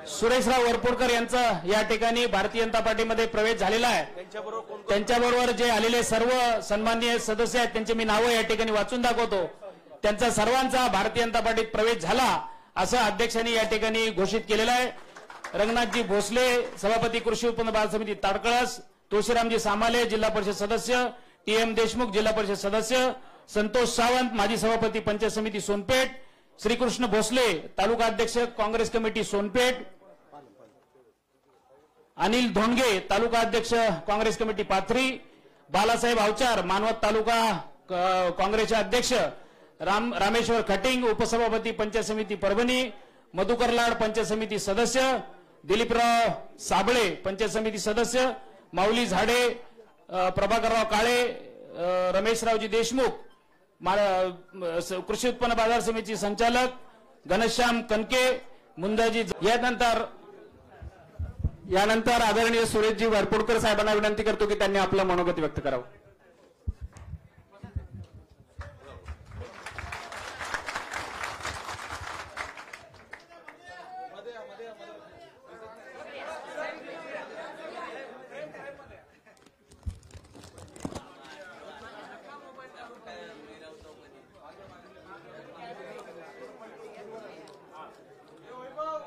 सुरेशराव वरपुडकर यांचा या ठिकाणी भारतीय जनता पार्टीमध्ये प्रवेश झालेला आहे। त्यांच्याबरोबर जे आलेले सर्व सन्माननीय सदस्य आहेत त्यांचे मी नावं या ठिकाणी वाचून दाखवतो। त्यांचा सर्वांचा भारतीय जनता पार्टीत प्रवेश झाला असं अध्यक्षांनी या ठिकाणी घोषित केलेलं आहे। रंगनाथजी भोसले सभापती कृषी उत्पन्न बाजार समिती ताडकळस, तुळशीरामजी सामाले जिल्हा परिषद सदस्य, टीएम देशमुख जिल्हा परिषद सदस्य, संतोष सावंत माजी सभापती पंचायत समिती सोनपेठ, श्रीकृष्ण भोसले तालुका अध्यक्ष काँग्रेस कमिटी सोनपेठ, अनिल धोंडगे तालुका अध्यक्ष काँग्रेस कमिटी पाथरी, बालासाहेब अवचार मानवत तालुका काँग्रेसचे अध्यक्ष, रामेश्वर खटिंग उपसभापती पंचायत समिती परभणी, मधुकर लाड पंचायत समिती सदस्य, दिलीपराव साबळे पंचायत समिती सदस्य, माऊली झाडे, प्रभाकरराव काळे, रमेशरावजी देशमुख कृषी उत्पन्न बाजार समिती संचालक, घनश्याम कनके, मुंदाजी। यानंतर आदरणीय सुरेशजी वरपुडकर साहेबांना विनंती करतो की त्यांनी आपलं मनोगत व्यक्त करावं।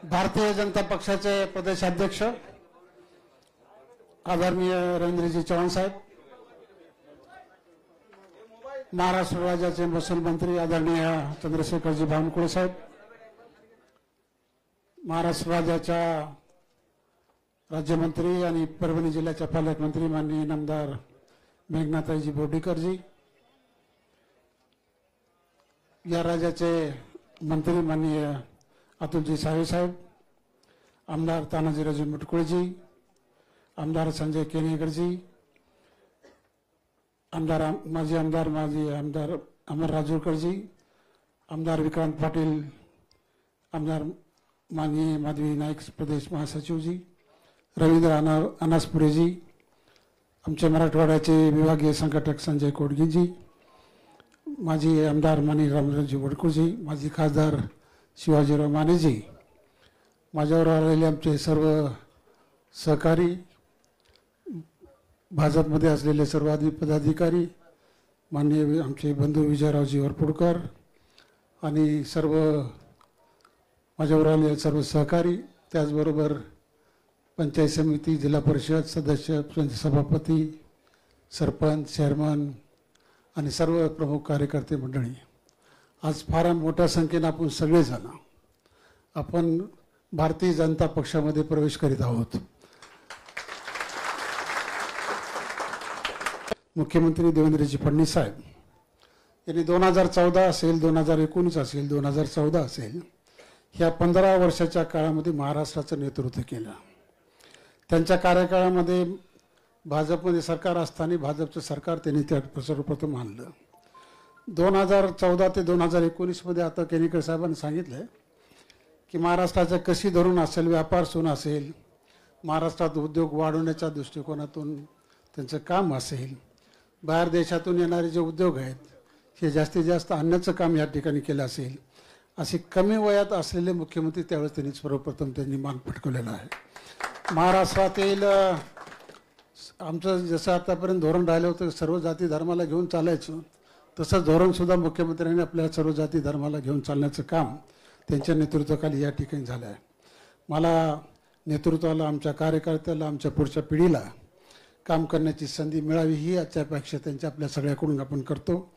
भारतीय जनता पक्षाचे प्रदेशाध्यक्ष आदरणीय रवींद्रजी चव्हाण साहेब, महाराष्ट्र राज्याचे महसूल मंत्री आदरणीय चंद्रशेखरजी बावनकुळे साहेब, महाराष्ट्र राज्याच्या राज्यमंत्री आणि परभणी जिल्ह्याच्या पालकमंत्री माननीय नामदार मेघनाताईजी बोर्डीकरजी, या राज्याचे मंत्री माननीय अतुलजी सावे साहेब, आमदार तानाजीरावजी मुटकुळेजी, आमदार संजय केनेगरजी, माजी आमदार अमर राजूरकरजी, आमदार विक्रांत पाटील, आमदार माननीय माधवी नाईक प्रदेश महासचिवजी, रवींद्र अनासपुरेजी, आमचे मराठवाड्याचे विभागीय संघटक संजय कोडगेजी, माजी आमदार माननीय रामरावजी वडकुळजी, माजी खासदार शिवाजीराव मानेजी, माझ्यावर आलेले आमचे सर्व सहकारी, भाजपमध्ये असलेले सर्व पदाधिकारी, माननीय आमचे बंधू विजयरावजी वरपुडकर आणि सर्व माझ्यावर आलेले सर्व सहकारी, त्याचबरोबर पंचायत समिती, जिल्हा परिषद सदस्य, सभापती, सरपंच, चेअरमन आणि सर्व प्रमुख कार्यकर्ते मंडळी, आज फार मोठ्या संख्येने आपण सगळेजण आपण भारतीय जनता पक्षामध्ये प्रवेश करीत आहोत। मुख्यमंत्री देवेंद्रजी फडणवीस साहेब यांनी 2014 असेल, 2019 असेल, 2014 असेल, ह्या 15 वर्षाच्या काळामध्ये महाराष्ट्राचं नेतृत्व केलं। त्यांच्या कार्यकाळामध्ये भाजपमध्ये सरकार असताना भाजपचं सरकार त्यांनी त्या सर्वप्रथम आणलं। 2014 ते 2019 मध्ये आता केनेकर साहेबांनी सांगितलं की महाराष्ट्राचं कशी धरून असेल, व्यापार सुन असेल, महाराष्ट्रात उद्योग वाढवण्याच्या दृष्टिकोनातून त्यांचं काम असेल, बाहेर देशातून येणारे जे उद्योग आहेत हे जास्तीत जास्त आणण्याचं काम या ठिकाणी केलं असेल, असे कमी वयात असलेले मुख्यमंत्री त्यावेळेस त्यांनी सर्वप्रथम त्यांनी मान पटकवलेला आहे। महाराष्ट्रातील आमचं जसं आतापर्यंत धोरण राहिलं होतं सर्व जाती धर्माला घेऊन चालायचं, तसं धोरणसुद्धा मुख्यमंत्र्यांनी आपल्या सर्व जाती धर्माला घेऊन चालण्याचं काम त्यांच्या नेतृत्वाखाली या ठिकाणी झालं आहे। मला नेतृत्वाला, आमच्या कार्यकर्त्याला, आमच्या पुढच्या पिढीला काम करण्याची संधी मिळावी ही आजच्या अपेक्षा त्यांच्या आपल्या सगळ्याकडून आपण करतो।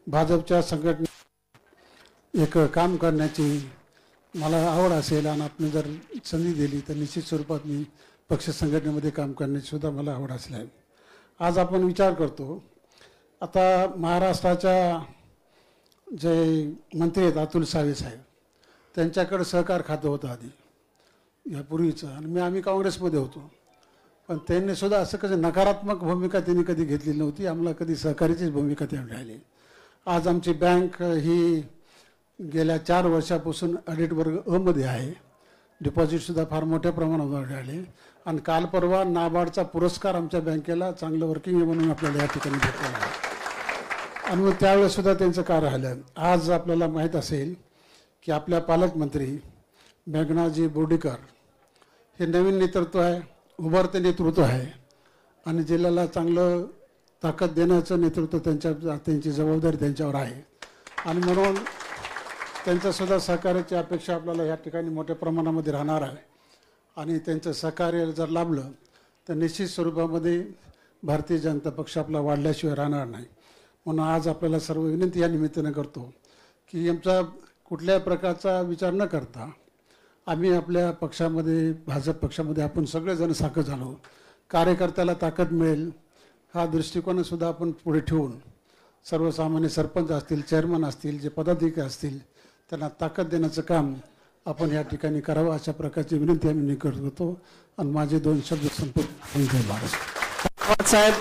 भाजपच्या संघटने एक काम करण्याची मला आवड असेल आणि आपण जर संधी दिली तर निश्चित स्वरूपात मी पक्ष संघटनेमध्ये काम करण्याची सुद्धा मला आवड असली आहे। आज आपण विचार करतो, आता महाराष्ट्राच्या जे मंत्री आहेत अतुल सावे साहेब, त्यांच्याकडे सहकार खातं होतं आधी यापूर्वीचं, आणि आम्ही काँग्रेसमध्ये होतो, पण त्यांनी सुद्धा असं कधी नकारात्मक भूमिका त्यांनी कधी घेतलेली नव्हती, आम्हाला कधी सहकारीचीच भूमिका त्यांनी राहिली। आज आमची बँक ही गेल्या 4 वर्षापासून ऑडिट वर्ग अ मध्ये आहे, डिपॉझिटसुद्धा फार मोठ्या प्रमाणावर राहिले, आणि काल परवा नाबार्डचा पुरस्कार आमच्या बँकेला चांगलं वर्किंग म्हणून आपल्याला या ठिकाणी भेटलेला आहे, आणि मग त्यावेळेस सुद्धा त्यांचं कार्य राहिलं। आज आपल्याला माहीत असेल की आपल्या पालकमंत्री मेघनाजी बोर्डीकर हे नवीन नेतृत्व आहे, उभरते नेतृत्व आहे आणि जिल्ह्याला चांगलं ताकद देण्याचं नेतृत्व त्यांची जबाबदारी त्यांच्यावर आहे आणि म्हणून त्यांच्यासुद्धा सहकार्याची अपेक्षा आपल्याला या ठिकाणी मोठ्या प्रमाणामध्ये राहणार आहे आणि त्यांचं सहकार्य जर लाभलं तर निश्चित स्वरूपामध्ये भारतीय जनता पक्ष आपला वाढल्याशिवाय राहणार नाही. म्हणून आज आपल्याला सर्व विनंती या निमित्तानं करतो की आमचा कुठल्याही प्रकारचा विचार न करता आम्ही आपल्या पक्षामध्ये, भाजप पक्षामध्ये आपण सगळेजण साखर झालो, कार्यकर्त्याला ताकद मिळेल हा दृष्टिकोनसुद्धा आपण पुढे ठेवून सर्वसामान्य सरपंच असतील, चेअरमन असतील, जे पदाधिकारी असतील त्यांना ताकद देण्याचं काम आपण या ठिकाणी करावं अशा प्रकारची विनंती आम्ही करतो आणि माझे 2 शब्द संपत. साहेब